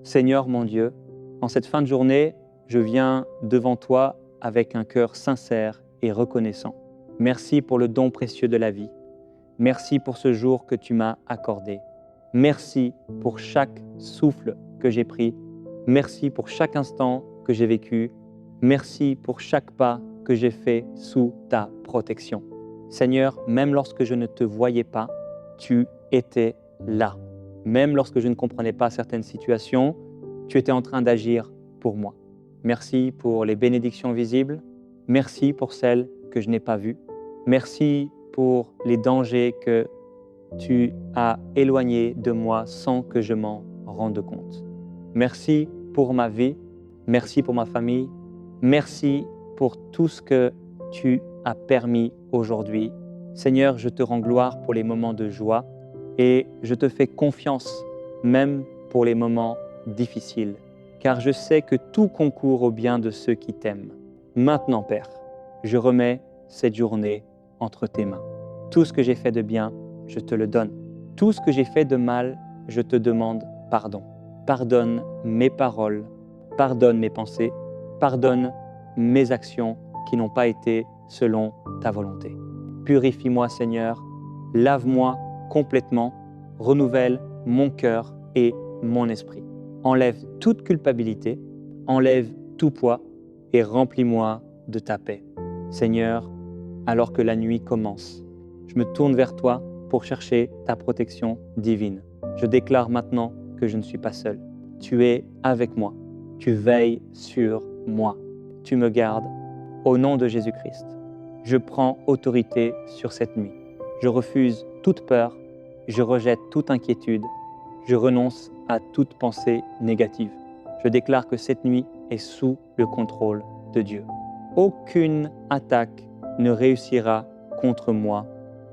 Seigneur mon Dieu, en cette fin de journée, je viens devant toi avec un cœur sincère et reconnaissant. Merci pour le don précieux de la vie. Merci pour ce jour que tu m'as accordé. Merci pour chaque souffle que j'ai pris. Merci pour chaque instant que j'ai vécu. Merci pour chaque pas que j'ai fait sous ta protection. Seigneur, même lorsque je ne te voyais pas, tu étais là. Même lorsque je ne comprenais pas certaines situations, tu étais en train d'agir pour moi. Merci pour les bénédictions visibles. Merci pour celles que je n'ai pas vues. Merci pour les dangers que tu as éloignés de moi sans que je m'en rende compte. Merci pour ma vie. Merci pour ma famille. Merci pour tout ce que tu as permis aujourd'hui. Seigneur, je te rends gloire pour les moments de joie et je te fais confiance même pour les moments difficiles, car je sais que tout concourt au bien de ceux qui t'aiment. Maintenant, Père, je remets cette journée entre tes mains. Tout ce que j'ai fait de bien, je te le donne. Tout ce que j'ai fait de mal, je te demande pardon. Pardonne mes paroles, pardonne mes pensées, pardonne mes actions qui n'ont pas été selon ta volonté. Purifie-moi, Seigneur, lave-moi complètement, renouvelle mon cœur et mon esprit. Enlève toute culpabilité, enlève tout poids et remplis-moi de ta paix. Seigneur, alors que la nuit commence, je me tourne vers toi pour chercher ta protection divine. Je déclare maintenant que je ne suis pas seul. Tu es avec moi. Tu veilles sur moi. Tu me gardes. Au nom de Jésus-Christ, je prends autorité sur cette nuit. Je refuse toute peur. Je rejette toute inquiétude. Je renonce à toute pensée négative. Je déclare que cette nuit est sous le contrôle de Dieu. Aucune attaque ne réussira contre moi.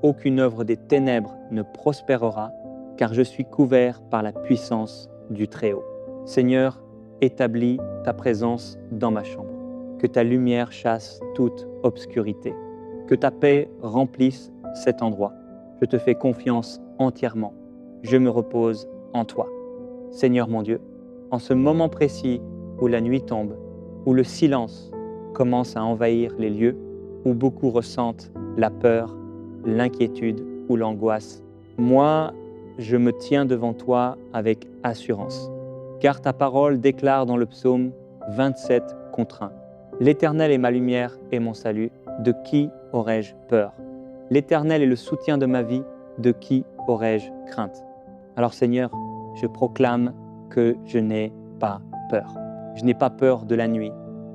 Aucune œuvre des ténèbres ne prospérera, car je suis couvert par la puissance du Très-Haut. Seigneur, établis ta présence dans ma chambre. Que ta lumière chasse toute obscurité. Que ta paix remplisse cet endroit. Je te fais confiance entièrement. Je me repose en toi. Seigneur mon Dieu, en ce moment précis où la nuit tombe, où le silence commence à envahir les lieux, où beaucoup ressentent la peur, l'inquiétude ou l'angoisse, moi, je me tiens devant toi avec assurance. Car ta parole déclare dans le psaume 27 contre 1. L'Éternel est ma lumière et mon salut, de qui aurais-je peur? L'Éternel est le soutien de ma vie, de qui aurais-je crainte? Alors Seigneur, je proclame que je n'ai pas peur. Je n'ai pas peur de la nuit.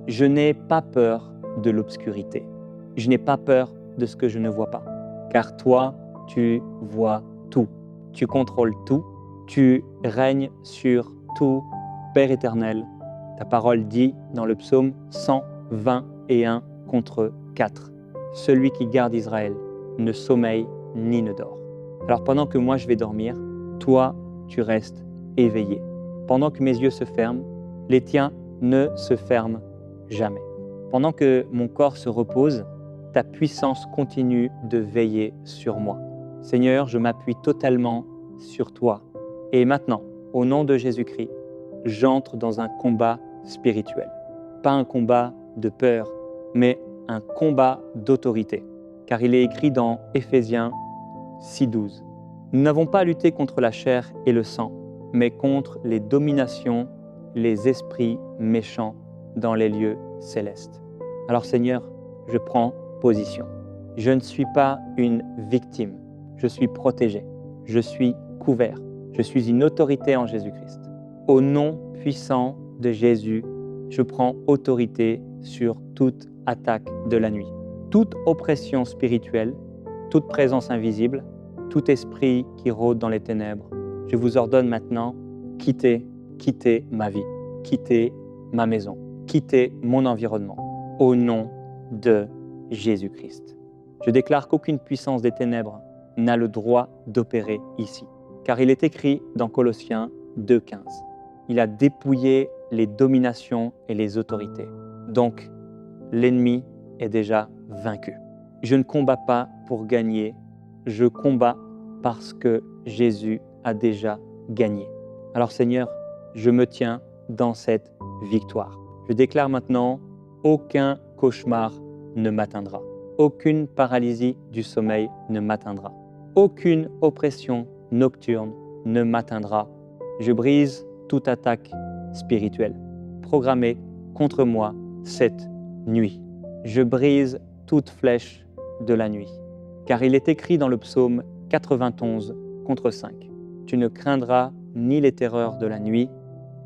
Je n'ai pas peur de l'obscurité. Je n'ai pas peur de ce que je ne vois pas. Car toi, tu vois tout. Tu contrôles tout. Tu règnes sur tout. Père éternel, ta parole dit dans le psaume 121 contre 4. Celui qui garde Israël ne sommeille ni ne dort. Alors pendant que moi je vais dormir, toi, tu restes éveillé. Pendant que mes yeux se ferment, les tiens ne se ferment jamais. Pendant que mon corps se repose, ta puissance continue de veiller sur moi. Seigneur, je m'appuie totalement sur toi. Et maintenant, au nom de Jésus-Christ, j'entre dans un combat spirituel. Pas un combat de peur, mais un combat d'autorité. Car il est écrit dans Éphésiens 6:12. Nous n'avons pas à lutter contre la chair et le sang, mais contre les dominations, les esprits méchants dans les lieux célestes. Alors Seigneur, je prends position. Je ne suis pas une victime, je suis protégé, je suis couvert, je suis une autorité en Jésus-Christ. Au nom puissant de Jésus, je prends autorité sur toute attaque de la nuit, toute oppression spirituelle, toute présence invisible, tout esprit qui rôde dans les ténèbres. Je vous ordonne maintenant, quittez ma vie, quittez ma maison, quittez mon environnement, au nom de Jésus-Christ. Je déclare qu'aucune puissance des ténèbres n'a le droit d'opérer ici, car il est écrit dans Colossiens 2:15. Il a dépouillé les dominations et les autorités. Donc, l'ennemi est déjà vaincu. Je ne combats pas pour gagner, je combats parce que Jésus a déjà gagné. Alors Seigneur, je me tiens dans cette victoire. Je déclare maintenant, aucun cauchemar ne m'atteindra. Aucune paralysie du sommeil ne m'atteindra. Aucune oppression nocturne ne m'atteindra. Je brise toute attaque spirituelle programmée contre moi cette nuit. Je brise toute flèche de la nuit. Car il est écrit dans le psaume 91 contre 5. Tu ne craindras ni les terreurs de la nuit.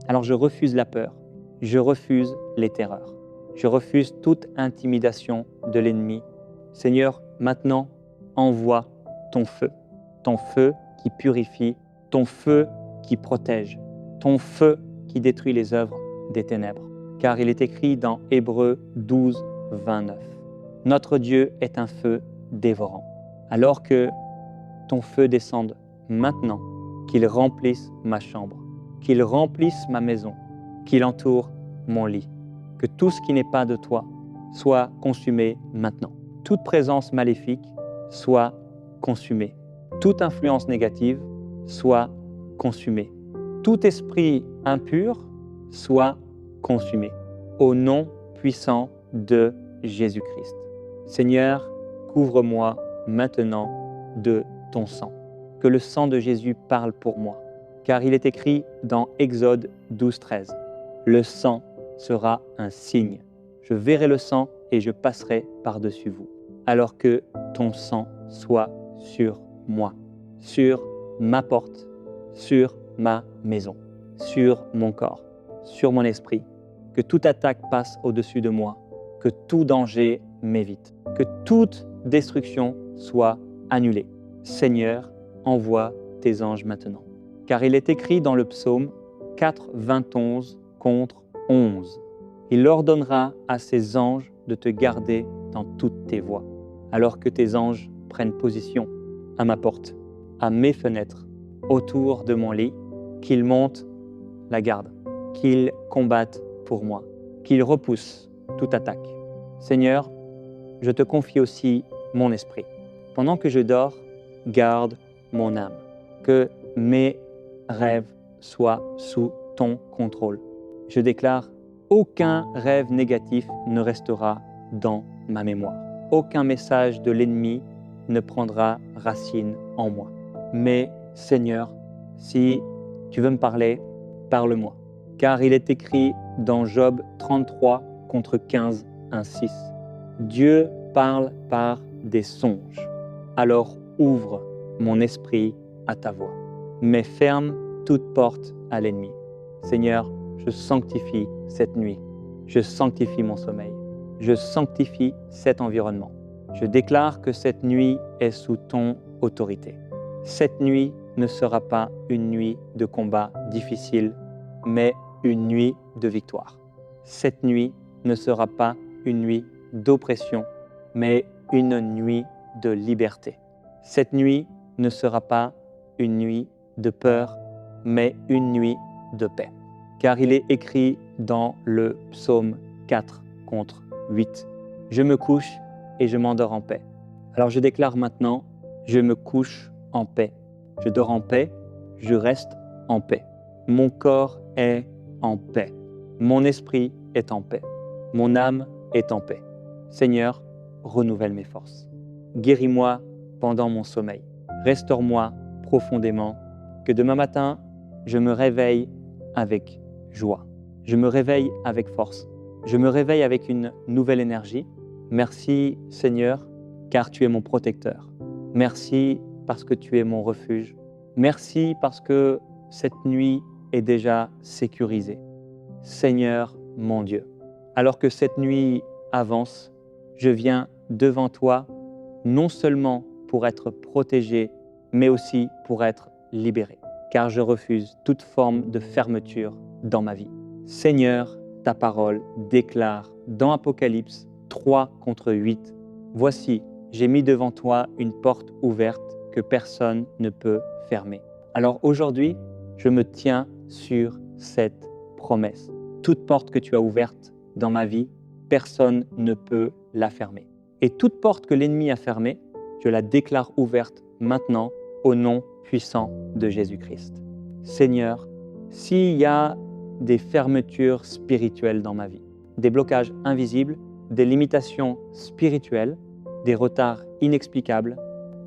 Alors je refuse la peur. Je refuse les terreurs. Je refuse toute intimidation de l'ennemi. Seigneur, maintenant, envoie ton feu qui purifie, ton feu qui protège, ton feu qui détruit les œuvres des ténèbres. Car il est écrit dans Hébreux 12, 29. Notre Dieu est un feu dévorant. Alors que ton feu descende maintenant, qu'il remplisse ma chambre, qu'il remplisse ma maison, qu'il entoure mon lit. Que tout ce qui n'est pas de toi soit consumé maintenant. Toute présence maléfique soit consumée. Toute influence négative soit consumée. Tout esprit impur soit consumé. Au nom puissant de Jésus-Christ. Seigneur, couvre-moi maintenant de ton sang. Que le sang de Jésus parle pour moi. Car il est écrit dans Exode 12, 13. Le sang sera un signe. Je verrai le sang et je passerai par-dessus vous. Alors que ton sang soit sur moi, sur ma porte, sur ma maison, sur mon corps, sur mon esprit. Que toute attaque passe au-dessus de moi, que tout danger m'évite, que toute destruction soit annulée. Seigneur, envoie tes anges maintenant. Car il est écrit dans le psaume 4, 21 contre 11. Il ordonnera à ses anges de te garder dans toutes tes voies, alors que tes anges prennent position à ma porte, à mes fenêtres, autour de mon lit, qu'ils montent la garde, qu'ils combattent pour moi, qu'ils repoussent toute attaque. Seigneur, je te confie aussi mon esprit. Pendant que je dors, garde mon âme, que mes rêves soient sous ton contrôle. Je déclare, aucun rêve négatif ne restera dans ma mémoire. Aucun message de l'ennemi ne prendra racine en moi. Mais Seigneur, si tu veux me parler, parle-moi. Car il est écrit dans Job 33 contre 15, 1, 6. Dieu parle par des songes. Alors ouvre mon esprit à ta voix. Mais ferme toute porte à l'ennemi. Seigneur, je sanctifie cette nuit. Je sanctifie mon sommeil. Je sanctifie cet environnement. Je déclare que cette nuit est sous ton autorité. Cette nuit ne sera pas une nuit de combat difficile, mais une nuit de victoire. Cette nuit ne sera pas une nuit d'oppression, mais une nuit de liberté. Cette nuit ne sera pas une nuit de peur, mais une nuit de paix. Car il est écrit dans le psaume 4 contre 8. Je me couche et je m'endors en paix. Alors je déclare maintenant, je me couche en paix. Je dors en paix, je reste en paix. Mon corps est en paix. Mon esprit est en paix. Mon âme est en paix. Seigneur, renouvelle mes forces. Guéris-moi pendant mon sommeil. Restaure-moi profondément. Que demain matin, je me réveille avec joie. Je me réveille avec force. Je me réveille avec une nouvelle énergie. Merci Seigneur, car tu es mon protecteur. Merci parce que tu es mon refuge. Merci parce que cette nuit est déjà sécurisée. Seigneur mon Dieu, alors que cette nuit avance, je viens devant toi non seulement pour être protégé, mais aussi pour être libéré, car je refuse toute forme de fermeture dans ma vie. Seigneur, ta parole déclare dans Apocalypse 3 contre 8, « Voici, j'ai mis devant toi une porte ouverte que personne ne peut fermer. » Alors aujourd'hui, je me tiens sur cette promesse. Toute porte que tu as ouverte dans ma vie, personne ne peut la fermer. Et toute porte que l'ennemi a fermée, je la déclare ouverte maintenant au nom puissant de Jésus-Christ. Seigneur, S'il y a des fermetures spirituelles dans ma vie, des blocages invisibles, des limitations spirituelles, des retards inexplicables,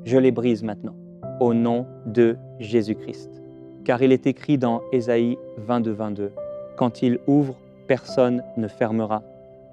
je les brise maintenant, au nom de Jésus-Christ. Car il est écrit dans Ésaïe 22, quand il ouvre, personne ne fermera.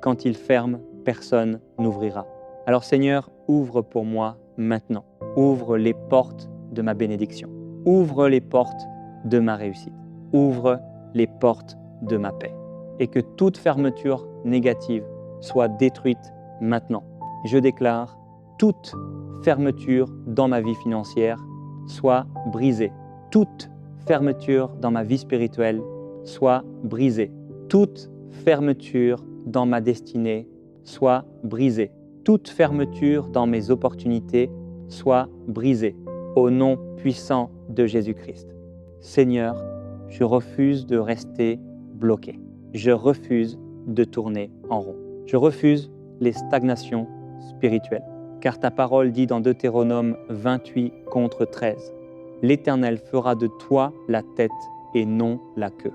Quand il ferme, personne n'ouvrira. Alors Seigneur, ouvre pour moi maintenant. Ouvre les portes de ma bénédiction. Ouvre les portes de ma réussite. Ouvre les portes de ma paix. Et que toute fermeture négative soit détruite maintenant. Je déclare toute fermeture dans ma vie financière soit brisée. Toute fermeture dans ma vie spirituelle soit brisée. Toute fermeture dans ma destinée soit brisée. Toute fermeture dans mes opportunités soit brisée. Au nom puissant de Jésus-Christ. Seigneur, je refuse de rester bloqué. Je refuse de tourner en rond. Je refuse les stagnations spirituelles. Car ta parole dit dans Deutéronome 28:13, « L'Éternel fera de toi la tête et non la queue. »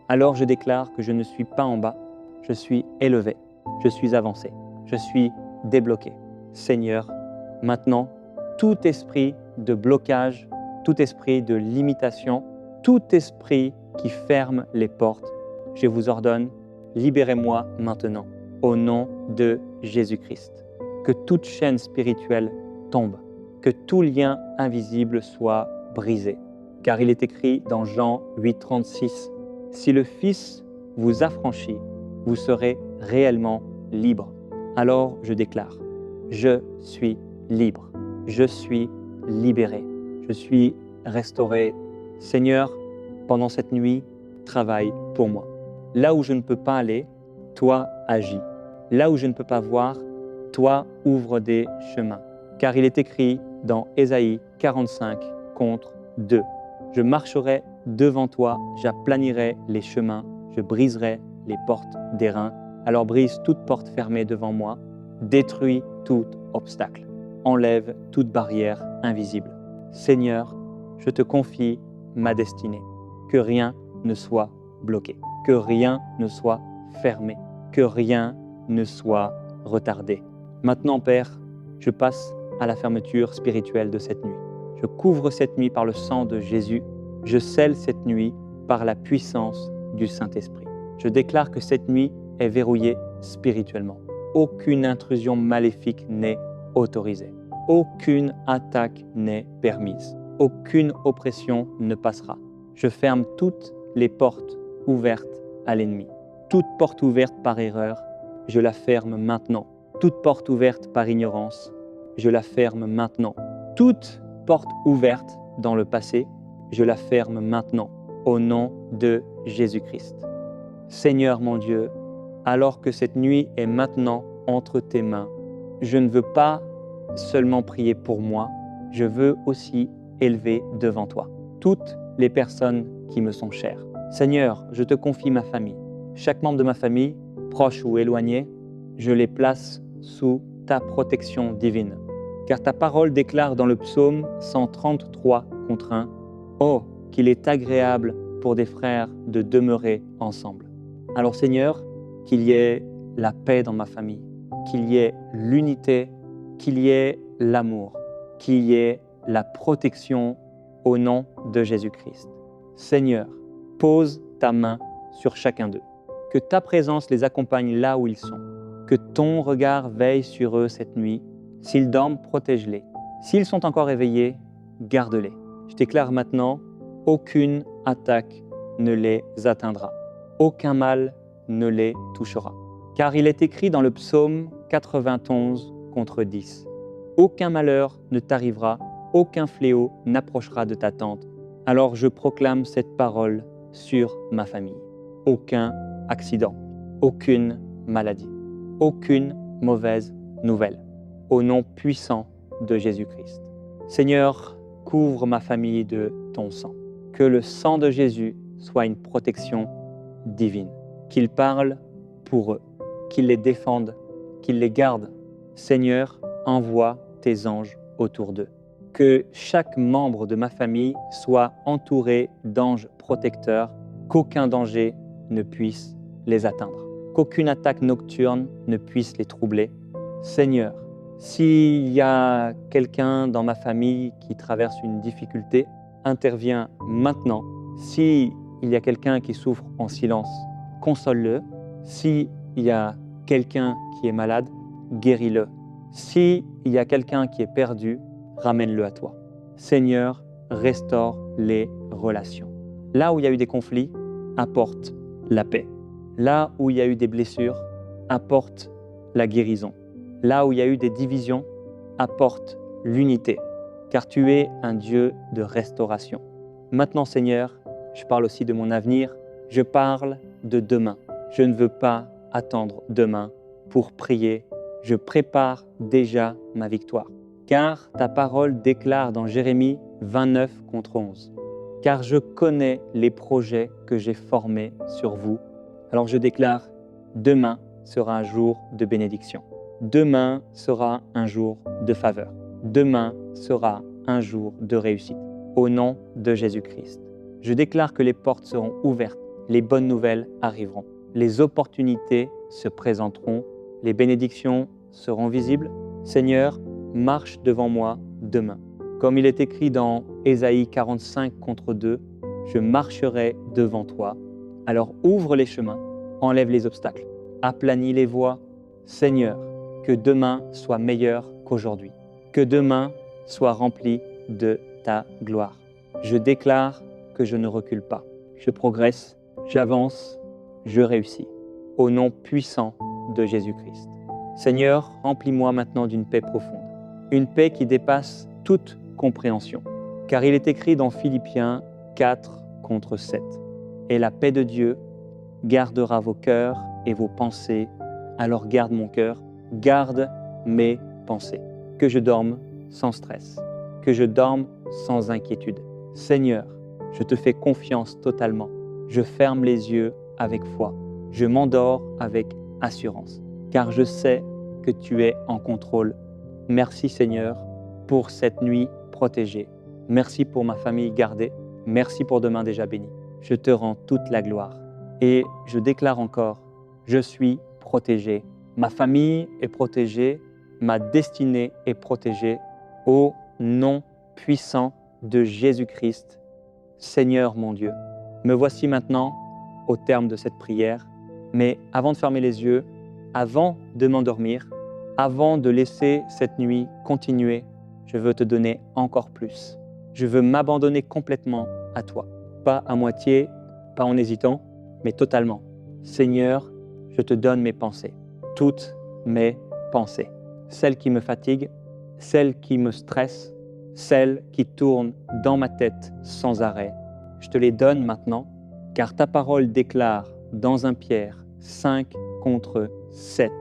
Alors je déclare que je ne suis pas en bas, je suis élevé, je suis avancé, je suis débloqué. Seigneur, maintenant, tout esprit de blocage, tout esprit de limitation, tout esprit qui ferme les portes, je vous ordonne, libérez-moi maintenant, au nom de Jésus-Christ. Que toute chaîne spirituelle tombe, que tout lien invisible soit brisé. Car il est écrit dans Jean 8:36, « Si le Fils vous affranchit, vous serez réellement libre. » Alors je déclare, je suis libre, je suis libéré, je suis restauré. Seigneur, pendant cette nuit, travaille pour moi. Là où je ne peux pas aller, toi agis. Là où je ne peux pas voir, toi ouvre des chemins. Car il est écrit dans Ésaïe 45:2, « Je marcherai devant toi, j'aplanirai les chemins, je briserai les portes d'airain. Alors brise toute porte fermée devant moi, détruis tout obstacle, enlève toute barrière invisible. Seigneur, je te confie ma destinée, que rien ne soit bloqué, que rien ne soit fermé, que rien ne soit retardé. Maintenant, Père, je passe à la fermeture spirituelle de cette nuit. Je couvre cette nuit par le sang de Jésus. Je scelle cette nuit par la puissance du Saint-Esprit. Je déclare que cette nuit est verrouillée spirituellement. Aucune intrusion maléfique n'est autorisée. Aucune attaque n'est permise. Aucune oppression ne passera. Je ferme toutes les portes ouvertes à l'ennemi. Toute porte ouverte par erreur, je la ferme maintenant. Toute porte ouverte par ignorance, je la ferme maintenant. Toute porte ouverte dans le passé, je la ferme maintenant, au nom de Jésus-Christ. Seigneur mon Dieu, alors que cette nuit est maintenant entre tes mains, je ne veux pas seulement prier pour moi, je veux aussi élever devant toi toutes les personnes qui me sont chères. Seigneur, je te confie ma famille. Chaque membre de ma famille, proche ou éloigné, je les place sous ta protection divine. Car ta parole déclare dans le psaume 133:1, « Oh, qu'il est agréable pour des frères de demeurer ensemble. » Alors Seigneur, qu'il y ait la paix dans ma famille, qu'il y ait l'unité, qu'il y ait l'amour, qu'il y ait la protection au nom de Jésus-Christ. Seigneur, pose ta main sur chacun d'eux. Que ta présence les accompagne là où ils sont. Que ton regard veille sur eux cette nuit. S'ils dorment, protège-les. S'ils sont encore éveillés, garde-les. Je déclare maintenant, aucune attaque ne les atteindra. Aucun mal ne les touchera. Car il est écrit dans le psaume 91:10, « Aucun malheur ne t'arrivera, aucun fléau n'approchera de ta tente. » Alors je proclame cette parole sur ma famille. Aucun accident, aucune maladie, aucune mauvaise nouvelle. Au nom puissant de Jésus-Christ. Seigneur, couvre ma famille de ton sang. Que le sang de Jésus soit une protection divine. Qu'il parle pour eux, qu'il les défende, qu'il les garde. Seigneur, envoie tes anges autour d'eux. Que chaque membre de ma famille soit entouré d'anges protecteurs qu'aucun danger ne puisse les atteindre, qu'aucune attaque nocturne ne puisse les troubler. Seigneur, s'il y a quelqu'un dans ma famille qui traverse une difficulté, interviens maintenant. S'il y a quelqu'un qui souffre en silence, console-le. S'il y a quelqu'un qui est malade, guéris-le. S'il y a quelqu'un qui est perdu, ramène-le à toi. Seigneur, restaure les relations. Là où il y a eu des conflits, apporte la paix. Là où il y a eu des blessures, apporte la guérison. Là où il y a eu des divisions, apporte l'unité, car tu es un Dieu de restauration. Maintenant, Seigneur, je parle aussi de mon avenir, je parle de demain. Je ne veux pas attendre demain pour prier. Je prépare déjà ma victoire. Car ta parole déclare dans Jérémie 29, contre 11. Car je connais les projets que j'ai formés sur vous. Alors je déclare, demain sera un jour de bénédiction. Demain sera un jour de faveur. Demain sera un jour de réussite. Au nom de Jésus-Christ. Je déclare que les portes seront ouvertes, les bonnes nouvelles arriveront, les opportunités se présenteront, les bénédictions seront visibles. Seigneur, marche devant moi demain. Comme il est écrit dans Ésaïe 45, contre 2, je marcherai devant toi. Alors ouvre les chemins, enlève les obstacles, aplanis les voies. Seigneur, que demain soit meilleur qu'aujourd'hui, que demain soit rempli de ta gloire. Je déclare que je ne recule pas. Je progresse, j'avance, je réussis. Au nom puissant de Jésus-Christ. Seigneur, remplis-moi maintenant d'une paix profonde, une paix qui dépasse toute compréhension. Car il est écrit dans Philippiens 4, contre 7. Et la paix de Dieu gardera vos cœurs et vos pensées. Alors garde mon cœur, garde mes pensées. Que je dorme sans stress, que je dorme sans inquiétude. Seigneur, je te fais confiance totalement. Je ferme les yeux avec foi. Je m'endors avec assurance, car je sais que tu es en contrôle. Merci Seigneur pour cette nuit protégée. Merci pour ma famille gardée. Merci pour demain déjà béni. Je te rends toute la gloire. Et je déclare encore, je suis protégé. Ma famille est protégée. Ma destinée est protégée. Au nom puissant de Jésus-Christ, Seigneur mon Dieu. Me voici maintenant au terme de cette prière. Mais avant de fermer les yeux, avant de m'endormir, avant de laisser cette nuit continuer, je veux te donner encore plus. Je veux m'abandonner complètement à toi. Pas à moitié, pas en hésitant, mais totalement. Seigneur, je te donne mes pensées, toutes mes pensées. Celles qui me fatiguent, celles qui me stressent, celles qui tournent dans ma tête sans arrêt. Je te les donne maintenant, car ta parole déclare dans 1 Pierre 5, contre 7.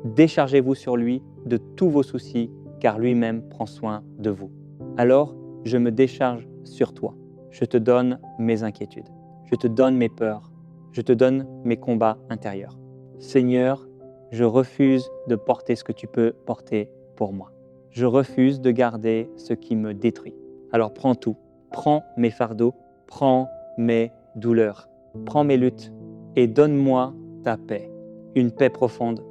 Déchargez-vous sur lui de tous vos soucis, car lui-même prend soin de vous. Alors, je me décharge sur toi. Je te donne mes inquiétudes. Je te donne mes peurs. Je te donne mes combats intérieurs. Seigneur, je refuse de porter ce que tu peux porter pour moi. Je refuse de garder ce qui me détruit. Alors prends tout. Prends mes fardeaux. Prends mes douleurs. Prends mes luttes et donne-moi ta paix. Une paix profonde,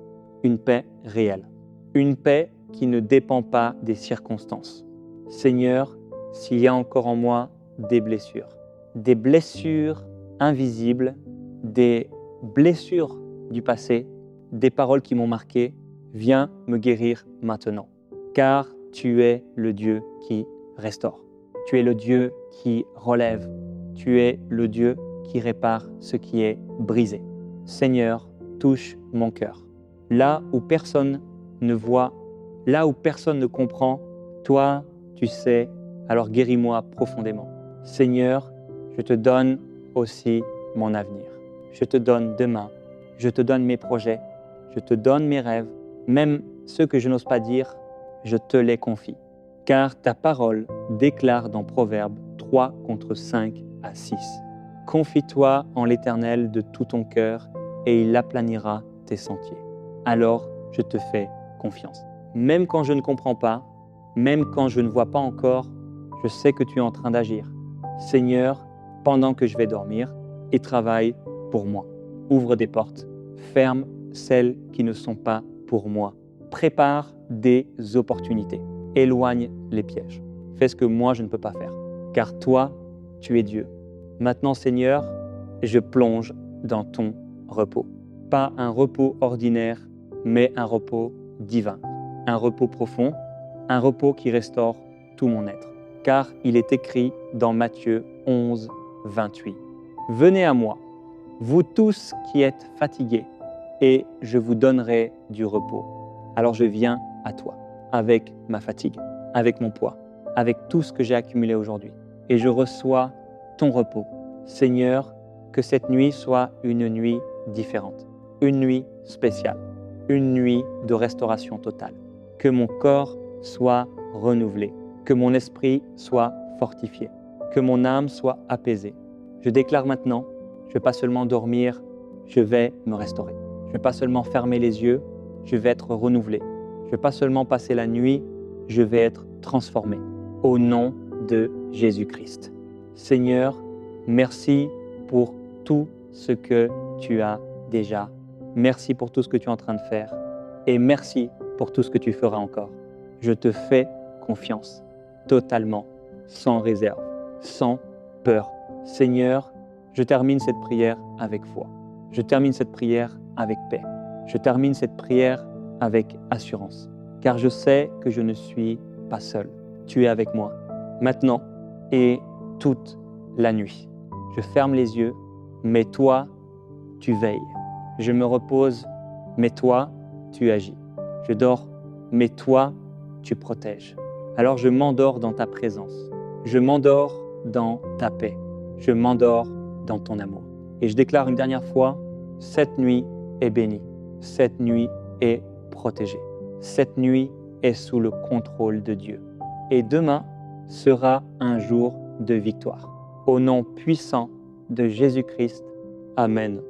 une paix réelle. Une paix qui ne dépend pas des circonstances. Seigneur, s'il y a encore en moi des blessures invisibles, des blessures du passé, des paroles qui m'ont marqué, viens me guérir maintenant. Car tu es le Dieu qui restaure. Tu es le Dieu qui relève. Tu es le Dieu qui répare ce qui est brisé. Seigneur, touche mon cœur. Là où personne ne voit, là où personne ne comprend, toi, tu sais, alors guéris-moi profondément. Seigneur, je te donne aussi mon avenir. Je te donne demain, je te donne mes projets, je te donne mes rêves, même ceux que je n'ose pas dire, je te les confie. Car ta parole déclare dans Proverbes 3, contre 5 à 6. Confie-toi en l'Éternel de tout ton cœur et il aplanira tes sentiers. Alors je te fais confiance. Même quand je ne comprends pas, même quand je ne vois pas encore, je sais que tu es en train d'agir. Seigneur, pendant que je vais dormir, et travaille pour moi. Ouvre des portes, ferme celles qui ne sont pas pour moi. Prépare des opportunités, éloigne les pièges. Fais ce que moi je ne peux pas faire, car toi, tu es Dieu. Maintenant, Seigneur, je plonge dans ton repos. Pas un repos ordinaire, mais un repos divin. Un repos profond, un repos qui restaure tout mon être. Car il est écrit dans Matthieu 11, 28. Venez à moi, vous tous qui êtes fatigués, et je vous donnerai du repos. Alors je viens à toi, avec ma fatigue, avec mon poids, avec tout ce que j'ai accumulé aujourd'hui. Et je reçois ton repos. Seigneur, que cette nuit soit une nuit différente, une nuit spéciale, une nuit de restauration totale. Que mon corps soit renouvelé, que mon esprit soit fortifié, que mon âme soit apaisée. Je déclare maintenant, je ne vais pas seulement dormir, je vais me restaurer. Je ne vais pas seulement fermer les yeux, je vais être renouvelé. Je ne vais pas seulement passer la nuit, je vais être transformé. Au nom de Jésus-Christ. Seigneur, merci pour tout ce que tu as déjà. Merci pour tout ce que tu es en train de faire. Et merci pour tout ce que tu feras encore. Je te fais confiance, totalement, sans réserve, sans peur. Seigneur, je termine cette prière avec foi. Je termine cette prière avec paix. Je termine cette prière avec assurance, car je sais que je ne suis pas seul. Tu es avec moi, maintenant et toute la nuit. Je ferme les yeux, mais toi, tu veilles. Je me repose, mais toi, tu agis. Je dors, mais toi, tu protèges. Alors je m'endors dans ta présence. Je m'endors dans ta paix. Je m'endors dans ton amour. Et je déclare une dernière fois, cette nuit est bénie. Cette nuit est protégée. Cette nuit est sous le contrôle de Dieu. Et demain sera un jour de victoire. Au nom puissant de Jésus-Christ. Amen.